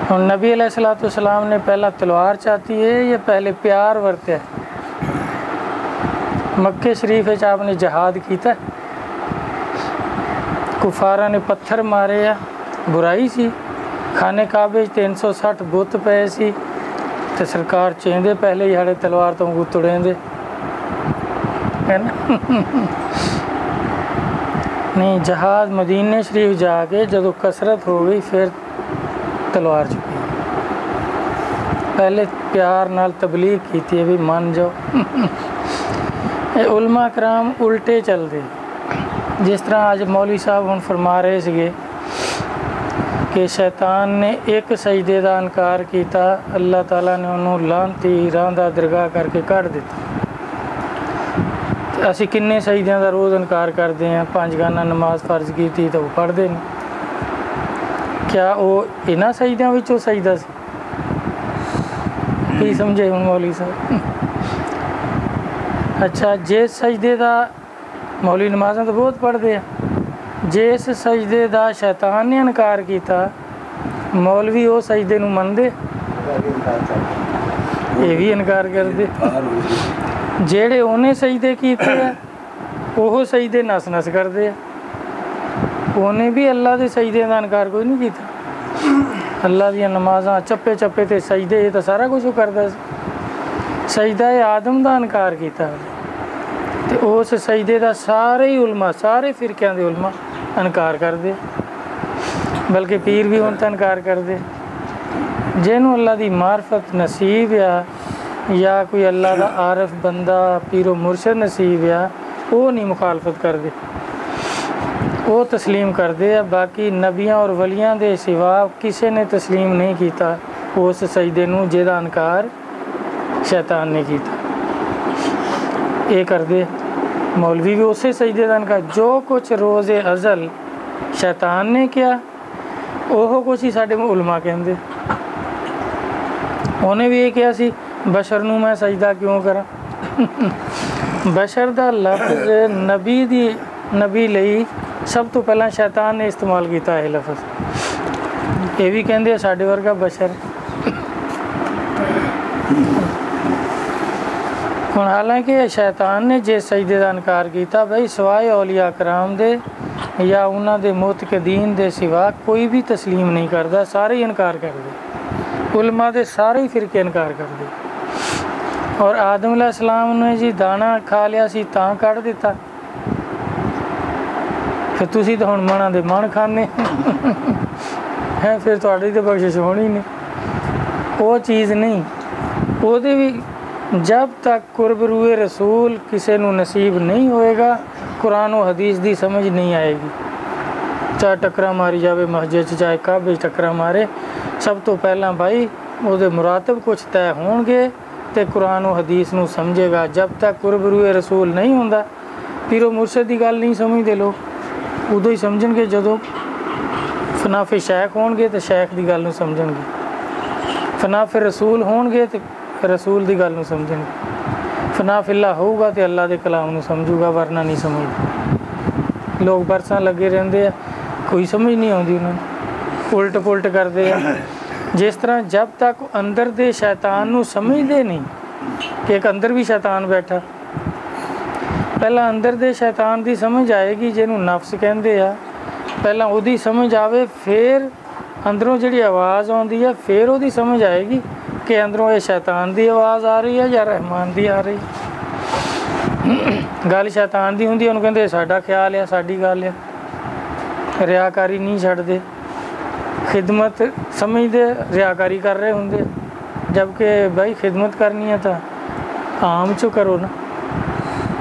ہوں نبی علیہ الصلوۃ والسلام نے پہلا تلوار چاہتی ہے یا پہلے پیار ورتیا ہے؟ مکے شریف آپ نے جہاد کیتا ہے، کفارہ نے پتھر مارے آ، برائی سی، خانے کعبے 360 بت پے سی تے سرکار چیندے پہلے ہی ہڑے تلوار تو گتڑیں دے ہے نا نہیں، جہاد مدینے شریف جا کے جدو کثرت ہو گئی پھر تلوار چکی، پہلے پیار نال تبلیغ کیتی ہے بھی من جاؤ علماء کرام الٹے چل دے، جس طرح آج مولوی صاحب ہن فرما رہے سگے کہ شیطان نے ایک سجدے دا انکار کیتا، اللہ تعالیٰ نے انہوں لانتی راندہ درگاہ کر کے کٹ دیتا۔ اسی کنے سجدیاں دا روز انکار کرتے ہیں، 5 گانا نماز فرض کی تو وہ پڑھتے ہیں، کیا وہ انہاں سجدیاں وچوں سجدہ سی؟ کی سمجھے ہوں مولوی صاحب؟ اچھا جس سجدے دا مولوی نمازاں تو بہت پڑھتے ہیں، جس سجدے دا شیطان نے انکار کیتا مولوی وہ سجدے نو مندے، یہ بھی انکار کر دے، جیڑے انہیں سجدے کیتے ہیں وہ سجدے نس نس کر دے، انہیں بھی اللہ دے سجدے دا انکار کوئی نہیں کیتا، اللہ دیا نمازاں چپے چپے تے سجدے یہ تو سارا کچھ کرتا سی، سجدہ آدم دا انکار کیتا تے اس سجدے دا سارے ہی علماء سارے فرقیاں دے علماء انکار کر دے، بلکہ پیر بھی ان تا انکار کر دے، جنہوں اللہ دی معرفت نصیب یا کوئی اللہ دا عارف بندہ پیر و مرشد نصیب وہ نہیں مخالفت کر دے، وہ تسلیم کر دے، باقی نبیاں اور ولیاں دے سوا کسی نے تسلیم نہیں کیتا اس سجدے نو جہدا انکار شیطان نے کیتا، یہ کر دے۔ مولوی بھی اسی سجدے دا انکار، جو کچھ روز ازل شیطان نے کیا وہ کچھ ہی ساڈے علماء کہندے، انہیں بھی یہ کیا سی بشر نو میں سجدہ کیوں کرا بشر دا لفظ نبی لئی سب تو پہلا شیطان نے استعمال کیتا ہے لفظ، یہ بھی کہندے ساڈے ورگا بشر۔ ہن حالانکہ شیطان نے جس سجدے دا انکار کیتا بھائی سوائے اولیاء کرام دے یا انہاں دے معتقدین دے سوا کوئی بھی تسلیم نہیں کردا، سارے ہی انکار کر دے، علماء دے سارے ہی فرقے انکار کر دے، اور آدم علیہ السلام نے جی دانا کھا لیا سی تاں کٹ دیتا، پھر تسی تو ہن منا دے من کھانے ہیں، پھر تہاڈی تے بخشش ہونی نہیں، وہ چیز نہیں، وہ دے بھی جب تک قرب روئے رسول کسے نو نصیب نہیں ہوئے گا قرآن و حدیث دی سمجھ نہیں آئے گی، چاہے ٹکرا ماری جاوے مسجد چاہے کعبے ٹکرا مارے، سب تو پہلا بھائی وہ دے مراتب کچھ طے ہون گے تے قرآن و حدیث نو سمجھے گا، جب تک قرب روئے رسول نہیں ہوندا پیر و مرشد دی گل نہیں سمجھدے لوگ، ادو ہی سمجھن گے جدو فناف شیخ ہون گے تو شیخ دی گل نو سمجھن گے، فناف رسول ہون گے تو رسول دی گل نو سمجھن گے، فناف اللہ ہوگا تو اللہ دے کلام نو سمجھو گا، ورنہ نہیں سمجھ، لوگ برساں لگے رہندے ہیں کوئی سمجھ نہیں آتی انہوں نے، الٹ پلٹ کرتے ہیں، جس طرح جب تک اندر دے شیطان نو سمجھدے نہیں کہ ایک اندر بھی شیطان بیٹھا، پہلا اندر دے شیطان دی سمجھ آئے گی جنہوں نفس کہندے ہیں، پہلا وہ دی سمجھ آوے پھر اندروں جڑی آواز آندی ہے پھر وہ دی سمجھ آئے گی کہ اندروں یہ شیطان دی آواز آ رہی ہے یا رحمان دی آ رہی ہے، گل شیطان دی ہوندی انہوں کہندے ساڈا خیال ہے ساڈی گل ہے، ریاکاری نہیں چھڑ دے، خدمت سمجھدے ریاکاری کر رہے ہوندے، جبکہ بھائی خدمت کرنی ہے تو عام چو کرو نا،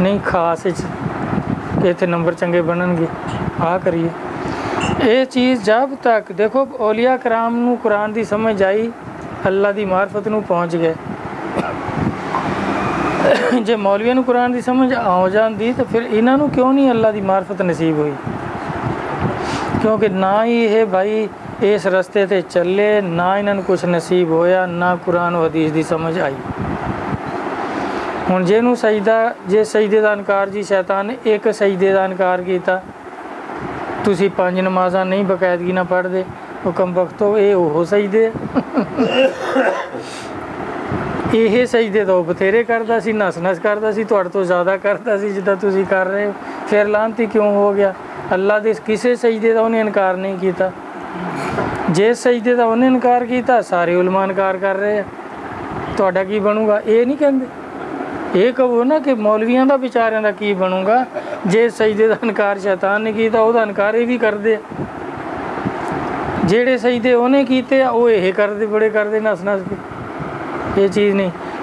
نہیں خاص کہ اتنے نمبر چنگے بنن گے آ کریے، یہ چیز جب تک دیکھو اولیاء کرام نو قرآن دی سمجھ آئی اللہ دی معرفت نو پہنچ گئے، جے مولویاں نو قرآن دی سمجھ آ جاندی تو پھر انہاں نو کیوں نہیں اللہ دی معرفت نصیب ہوئی، کیونکہ نہ ہی یہ بھائی اس رستے تے چلے، نہ انہاں نو کچھ نصیب ہویا، نہ قرآن و حدیث دی سمجھ آئی۔ ہن جینوں سجدہ جے سجدے دا انکار جی شیطان نے ایک سجدے دا انکار کیتا، تسی 5 نمازاں نہیں باقاعدگی نہ پڑھ دے، ਹੁਕਮ ਬਖਤੋ ਇਹ ਉਹ ਸਜਦੇ ਇਹ ਸਜਦੇ ਤਾਂ ਉਹ ਬਥੇਰੇ ਕਰਦਾ ਸੀ, ਨਸ ਨਸ ਕਰਦਾ ਸੀ, ਤੁਹਾਡੇ ਤੋਂ ਜ਼ਿਆਦਾ ਕਰਦਾ ਸੀ ਜਿੱਦਾਂ ਤੁਸੀਂ ਕਰ ਰਹੇ ਹੋ। ਫਿਰ ਲਾਂਤੀ ਕਿਉਂ ਹੋ ਗਿਆ? ਅੱਲਾ ਦੇ ਕਿਸੇ ਸਜਦੇ ਦਾ ਉਹਨੇ ਇਨਕਾਰ ਨਹੀਂ ਕੀਤਾ। ਜੇ ਸਜਦੇ ਦਾ ਉਹਨੇ ਇਨਕਾਰ ਕੀਤਾ, ਸਾਰੇ ਉਲਮਾ ਇਨਕਾਰ ਕਰ ਰਹੇ ਆ, ਤੁਹਾਡਾ ਕੀ ਬਣੂਗਾ? ਇਹ ਨਹੀਂ ਕਹਿੰਦੇ। ਇਹ ਕਹੋ ਨਾ ਕਿ ਮੌਲਵੀਆਂ ਦਾ ਵਿਚਾਰਿਆਂ ਦਾ ਕੀ ਬਣੂਗਾ? ਜੇ ਸਜਦੇ ਦਾ ਇਨਕਾਰ ਸ਼ੈਤਾਨ ਨੇ ਕੀਤਾ, ਉਹਦਾ ਇਨਕਾਰ ਇਹ ਵੀ ਕਰਦੇ ਆ। ਜਿਹੜੇ ਸਜਦੇ ਉਹਨੇ ਕੀਤੇ ਆ ਉਹ ਇਹ ਕਰਦੇ, ਬੜੇ ਕਰਦੇ ਨਸ ਨਸ ਕੇ। ਇਹ ਚੀਜ਼ ਨਹੀਂ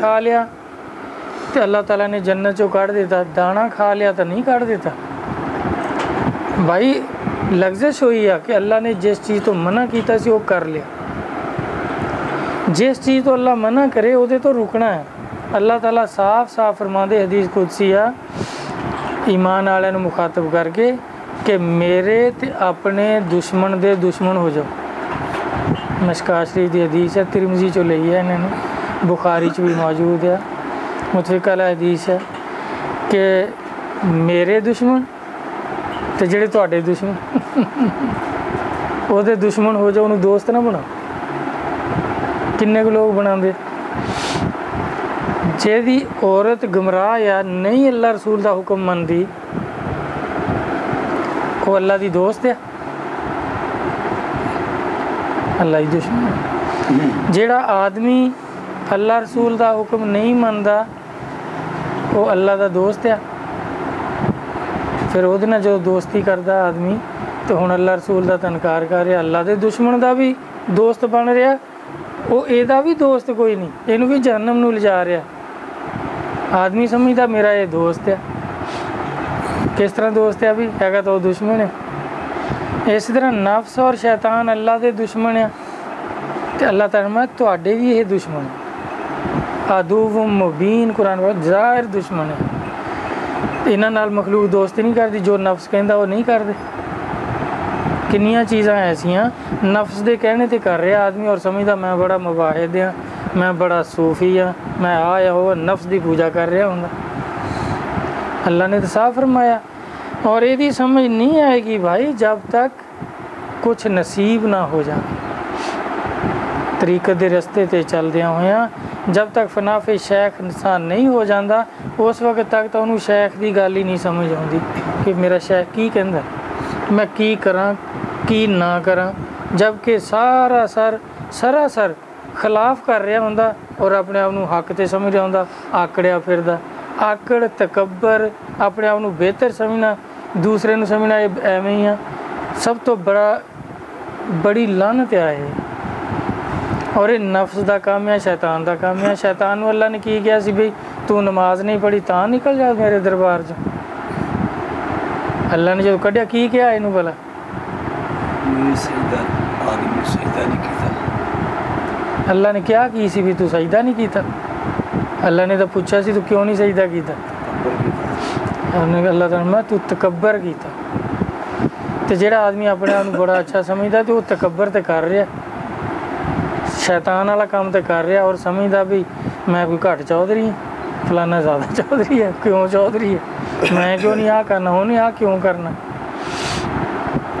ਖਾ ਲਿਆ ਤੇ ਅੱਲਾਹ ਤਾਲਾ ਨੇ ਜੰਨਤ ਚੋਂ ਕੱਢ ਦਿੱਤਾ। ਦਾਣਾ ਖਾ ਲਿਆ ਤਾਂ ਨਹੀਂ ਕੱਢ ਦਿੱਤਾ ਭਾਈ। ਲਗਜ਼ਸ਼ ਹੋਈ ਆ ਕਿ ਅੱਲਾ ਨੇ ਜਿਸ ਚੀਜ਼ ਤੋਂ ਮਨਾ ਕੀਤਾ ਸੀ ਉਹ ਕਰ ਲਿਆ। ਜਿਸ ਚੀਜ਼ ਤੋਂ ਅੱਲਾ ਮਨਾ ਕਰੇ ਉਹਦੇ ਤੋਂ ਰੁਕਣਾ ਹੈ। ਅੱਲਾਹ ਤਾਲਾ ਸਾਫ਼ ਸਾਫ਼ ਫਰਮਾਉਂਦੇ ਹਦੀਸ ਕੁਦਸੀ ਆ ਈਮਾਨ ਵਾਲਿਆਂ ਨੂੰ ਮੁਖਾਤਬ ਕਰਕੇ ਕਿ ਮੇਰੇ ਤੇ ਆਪਣੇ ਦੁਸ਼ਮਣ ਦੇ ਦੁਸ਼ਮਣ ਹੋ ਜਾਓ। مشکات شریف دی حدیث ہے، ترمذی چو لئی ہے انہوں نے، بخاری چ بھی موجود ہے، متفق علیہ حدیث ہے کہ میرے دشمن تے جڑے تواڈے دشمن وہ دشمن ہو جاؤ، انہوں دوست نہ بناؤ۔ کنے کو لوگ بناندے جیدی عورت گمراہ یا نہیں اللہ رسول دا حکم مندی وہ اللہ دی دوست ہے، اللہ ہی دشمن ہے۔ جیڑا آدمی اللہ رسول دا حکم نہیں مندا وہ اللہ دا دوست ہے، پھر وہ جو دوستی کردا آدمی تو ہن اللہ رسول دا انکار کر رہا، اللہ دے دشمن دا بھی دوست بن رہا، وہ ایدا بھی دوست کوئی نہیں، اینو بھی جہنم نو لجا رہا۔ آدمی سمجھدا میرا یہ دوست ہے، کس طرح دوست ہے؟ ابھی ہے تو دشمن ہے۔ اس طرح نفس اور شیطان اللہ دے دشمن ہے، تو اللہ تعالیٰ تواڈے بھی یہ دشمن ہے، عدو مبین، قرآن ظاہر دشمن ہے۔ انہاں نال مخلوق دوستی نہیں کرتی، جو نفس کہندا وہ نہیں کرتے۔ کنیاں چیزاں ایسیاں نفس دے کہنے تے کر رہا آدمی اور سمجھدا میں بڑا مواحد ہاں، میں بڑا صوفی ہاں، میں آیا ہوا نفس دی پوجا کر رہا ہوں۔ اللہ نے تو صاف فرمایا، اور یہ سمجھ نہیں آئے گی بھائی جب تک کچھ نصیب نہ ہو جائے، طریقت دے رستے تے چلدیاں ہویاں جب تک فناف شیخ انسان نہیں ہو جاندہ اس وقت تک تو انہوں شیخ دی گل ہی نہیں سمجھ آتی کہ میرا شیخ کی کہندا میں کی کراں کی نہ کراں، جب کہ سراسر خلاف کر رہا ہوندا اور اپنے آپ کو حق تے سمجھ رہا ہوندا، آکڑیا پھردا۔ آکڑ تکبر، اپنے آپ کو بہتر سمجھنا، دوسرے نو سمجھنا، یہ ایویں ہی سب تو بڑی لعنت ہے۔ اور یہ نفس دا کام ہے، شیطان دا کام ہے۔ شیطان نو اللہ نے کی کیا سی بھئی تو نماز نہیں پڑھی تاں نکل جا میرے دربار چ۔ اللہ نے جو کڈیا کی کیا اینو بھلا اللہ نے کیا کی سی بھی تو سجدہ نہیں کیتا؟ اللہ نے تو پوچھا سی تو کیوں نہیں سجدہ کیتا؟ اللہ تعالیٰ میں تو تکبر کیتا۔ تو جڑا آدمی اپنے آپ کو بڑا اچھا سمجھتا تو وہ تکبر تے کر رہا، شیطان والا کام تے کر رہا، اور سمجھتا بھی میں کوئی گھٹ چودھری ہوں، فلانا زیادہ چودھری ہے، کیوں چودھری ہے، میں کیوں نہیں آ کرنا، انہیں آ کیوں کرنا۔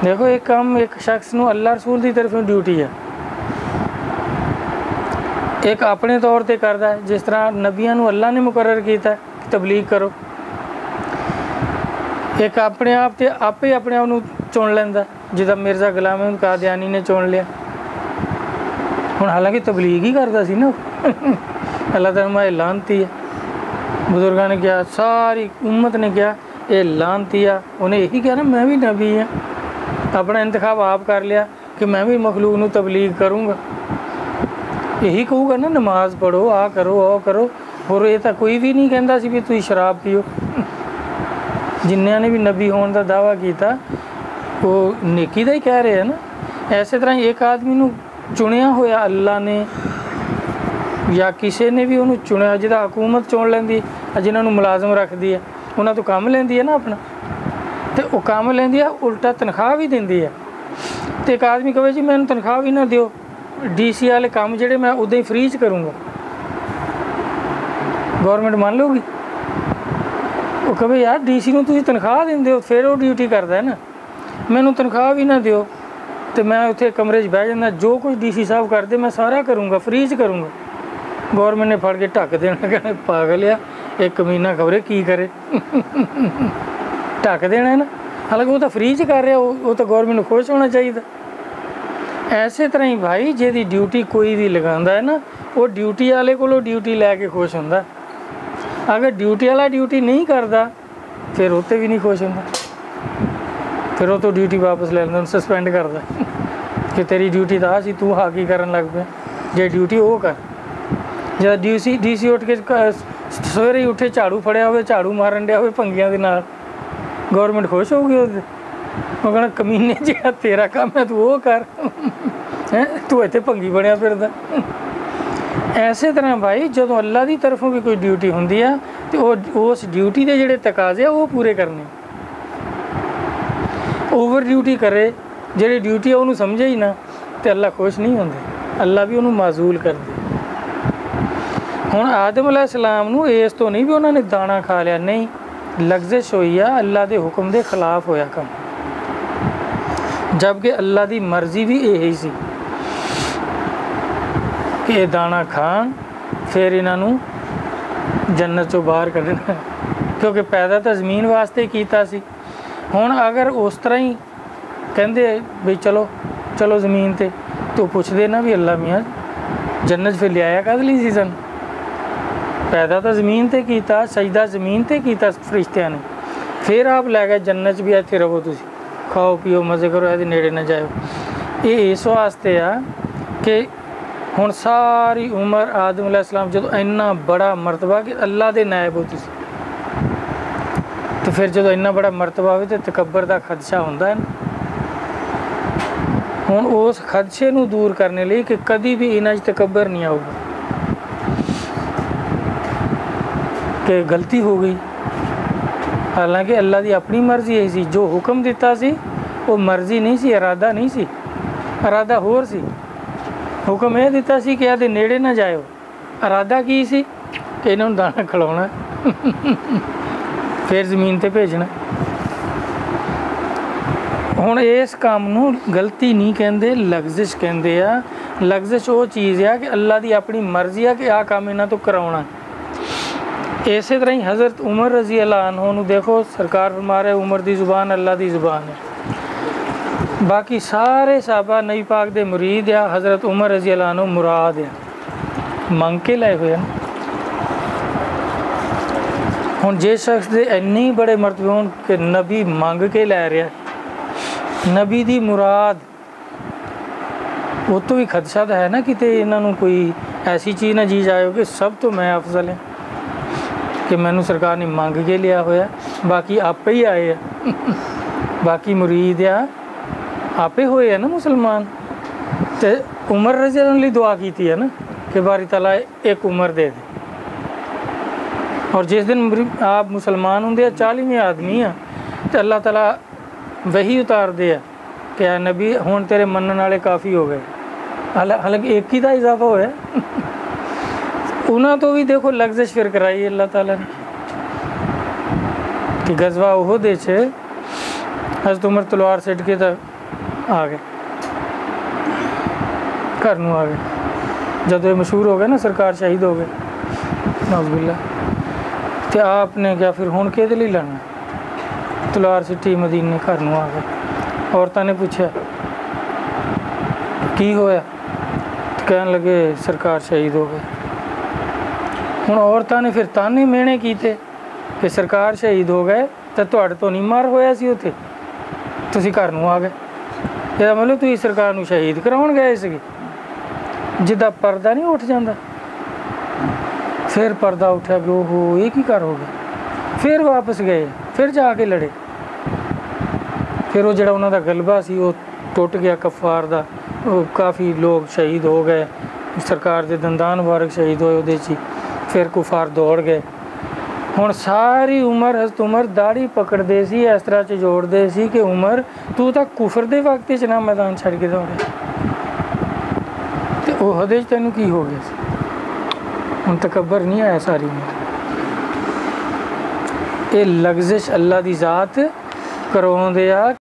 دیکھو ایک کام ایک شخص نو اللہ رسول دی طرف ڈیوٹی ہے، ایک اپنے طور تے کردا ہے، جس طرح نبیاں نو اللہ نے مقرر کیتا ہے کہ تبلیغ کرو، ایک اپنے آپ تے آپ ہی اپنے آپ نو چن لیندا، جدا مرزا غلام احمد قادیانی نے چن لیا، ہن حالانکہ تبلیغ ہی کردا سی نا۔ اللہ تعالیٰ یہ لعنتی ہے، بزرگاں نے کیا، ساری امت نے کیا یہ لعنتی ہے، انہیں یہی کہا نا میں بھی نبی ہوں، اپنا انتخاب آپ کر لیا کہ میں بھی مخلوق نو تبلیغ کروں گا، یہی کہوں گا نا نماز پڑھو، آ کرو او کرو، اور یہ تو کوئی بھی نہیں کہندا سی بھی تسی شراب پیو۔ جنہاں نے بھی نبی ہون دا دعویٰ کیتا وہ نیکی دا ہی کہہ رہے ہیں نا۔ ایسے طرح ایک آدمی نو چنیا ہویا اللہ نے یا کسی نے بھی انہوں چنیا، جدا حکومت چن لیندی، جنہاں نو ملازم رکھ دی ہے انہاں تو کام لیندی ہے نا اپنا، تو وہ کام لیندی ہے الٹا تنخواہ بھی دیندی ہے۔ تو ایک آدمی کہے جی میں تنخواہ بھی نہ دیو، ڈی سی والے کام جڑے میں ادھر ہی فری چ کروں گا، گورنمنٹ مان لو گی؟ وہ کہے یار ڈی سی نو تسی تنخواہ دیندے ہو، پھر وہ ڈیوٹی کردا ہے نا، مینوں تنخواہ بھی نہ دیو، تو میں اتنے کمرے 'ਚ بہ جانا، جو کچھ ڈی سی صاحب کرتے میں سارا کروں گا، فری 'ਚ کروں گا۔ گورنمنٹ نے پھڑ کے ڈھک دینا، کہنا پاگل آ ایک کمینہ خبرے کی کرے، ڈھک دینا ہے نا، حالانکہ وہ تو فری 'ਚ کر رہا، وہ تو گورنمنٹ کو خوش ہونا چاہیے۔ ایسے طرح ہی بھائی جی ڈیوٹی کوئی بھی لگا ہے نا، وہ ڈیوٹی والے کو ڈیوٹی لے کے خوش ہوتا، اگر ڈیوٹی والا ڈیوٹی نہیں کرتا پھر اتنے بھی نہیں خوش ہوتا، پھر وہ تو ڈیوٹی واپس لے لینا، سسپینڈ کرتا کہ تیری ڈیوٹی تو سی تو ہاکی کرن لگ پیا، جی ڈیوٹی وہ کر۔ جب ڈی سی اٹھ کے سویرے ہی اٹھے جھاڑو فڑیا ہوئے، جھاڑو مارن ڈیا ہوئے پنگیاں دے نال، گورنمنٹ خوش ہوگی، وہ کہنا کمینے جی تیرا کام ہے تو وہ کر، تو اتنے پنگی بنیا پھردا۔ ایسے طرح بھائی جدوں اللہ دی طرفوں بھی کوئی ڈیوٹی ہوندی ہے تو اس ڈیوٹی دے جڑے تقاضے وہ پورے کرنے، اوور ڈیوٹی کرے جڑی ڈیوٹی ہے انہوں سمجھے ہی نہ تو اللہ خوش نہیں ہوندے، اللہ بھی انہوں معزول کر دے۔ ہوں آدم علیہ السلام نو اس تو نہیں بھی انہوں نے دانا کھا لیا، نہیں، لغزش ہوئی ہے، اللہ دے حکم دے خلاف ہویا کم، جبکہ اللہ دی مرضی بھی یہی سی کہ یہ دانا کھان پھر انہوں جنت چوں باہر کڈنا، کیونکہ پیدا تو زمین واسطے کیتا سی۔ ہوں اگر اس طرح ہی کہندے بھئی چلو زمین تے، تو پوچھتے نا بھی اللہ میاں جنت پھر لیا کد لی سی سن، پیدا تو زمین تے کیتا، سجدہ زمین تے کیتا فرشتیاں نے، پھر آپ لے گئے جنت بھی ایتھے رہو، تسی کھاؤ پیو مزے کرو، یہ نیڑے نہ جاؤ۔ یہ اس واسطے آ کہ ہوں ساری عمر آدم علیہ السلام جدو اینا بڑا مرتبہ کہ اللہ دے نائب ہو تسی، تو پھر جدو اینا بڑا مرتبہ ہوئے تو تکبر دا خدشہ ہوندہ ہے نا۔ ہوں اس خدشے نو دور کرنے لئے کہ کدی بھی انہاں تکبر نہیں آؤگا کہ غلطی ہو گئی، حالانکہ اللہ دی اپنی مرضی ہے سی، جو حکم دیتا سی وہ مرضی نہیں سی، ارادہ نہیں سی، ارادہ ہور سی، حکم یہ دیتا سی کہ یہ نیڑے نہ جائے، ارادہ کی سی کہ انہوں دانا کھلاونا پھر زمین تے بھیجنا۔ ہوں اس کام نو غلطی نہیں کہندے، لغزش کہندے آ۔ لغزش وہ چیز ہے کہ اللہ دی اپنی مرضی ہے کہ آ کام انہاں تو کراونا۔ اسی طرح ہی حضرت عمر رضی اللہ عنہ نو دیکھو، سرکار فرما رہے عمر دی زبان اللہ دی زبان ہے، باقی سارے صحابہ نبی پاک دے مرید ہے، حضرت عمر رضی اللہ عنہ مراد ہے، منگ کے لائے ہوئے ہیں۔ ہوں جس شخص دے اینی بڑے مرتبے ہون کہ نبی منگ کے لے رہا ہے، نبی دی مراد، وہ تو بھی خدشہ تو ہے نا کتے انہوں کوئی ایسی چیز نہ جی جائے کہ سب تو میں افضل ہے، کہ میں نے سرکار نے منگ کے لیا ہوا ہے، باقی آپ ہی آئے ہیں، باقی مرید ہے آپ ہوئے ہیں نا مسلمان۔ تو عمر رضی اللہ عنہ نے دعا کی تھی ہے نا کہ باری تعالیٰ ایک عمر دے دے، اور جس دن آپ مسلمان ہوں 40ویں آدمی ہیں تو اللہ تعالیٰ وہی اتار دے کہ اے نبی ہون تیرے منن والے کافی ہو گئے، حالانکہ ایک ہی دا اضافہ ہوا ہے، انہاں تو بھی دیکھو لغزش پھر کرائی اللہ تعالیٰ نے کہ غزوہ احد چھے حضرت عمر تلوار سٹ کے تک آ گئے، گھر نو آ گئے، جب یہ مشہور ہو گئے نا سرکار شہید ہو گئے نعوذ باللہ، تو آپ نے کیا پھر ہون کے دلی لڑنا، تلوار سٹی مدینے گھر نو آ گئے۔ عورتوں نے پوچھا کی ہویا، تو کہنے لگے سرکار شہید ہو گئے۔ ہوں عورتوں نے پھر تانے مینے کیتے کہ سرکار شہید ہو گئے تو تہاڈے تو نہیں مار ہویا سی اتنے، تسی گھر نو آ گئے، یہ مطلب تسی سرکار نو شہید کراؤن گئے سی، جدا پردہ نہیں اٹھ جاندہ۔ پھر پردہ اٹھا کہ اوہو یہ کی کر ہو گیا، پھر واپس گئے، پھر جا کے لڑے، پھر وہ جڑا انہوں دا غلبہ سی وہ ٹوٹ گیا کفار دا، وہ کافی لوگ شہید ہو گئے، سرکار دے دندان مبارک شہید ہوئے وہ چی، پھر کفار دوڑ گئے۔ ہوں ساری عمر حضرت عمر داڑھی پکڑ دے سی، اس طرح سے جوڑ دے سی کہ عمر تو تا کفر دے وقت چ نہ میدان چھڑ کے دوڑے، تو وہ حدیث تینوں کی ہو گیا سی، ہوں تکبر نہیں آیا ساری عمر۔ یہ لغزش اللہ دی ذات کرواؤں دے آ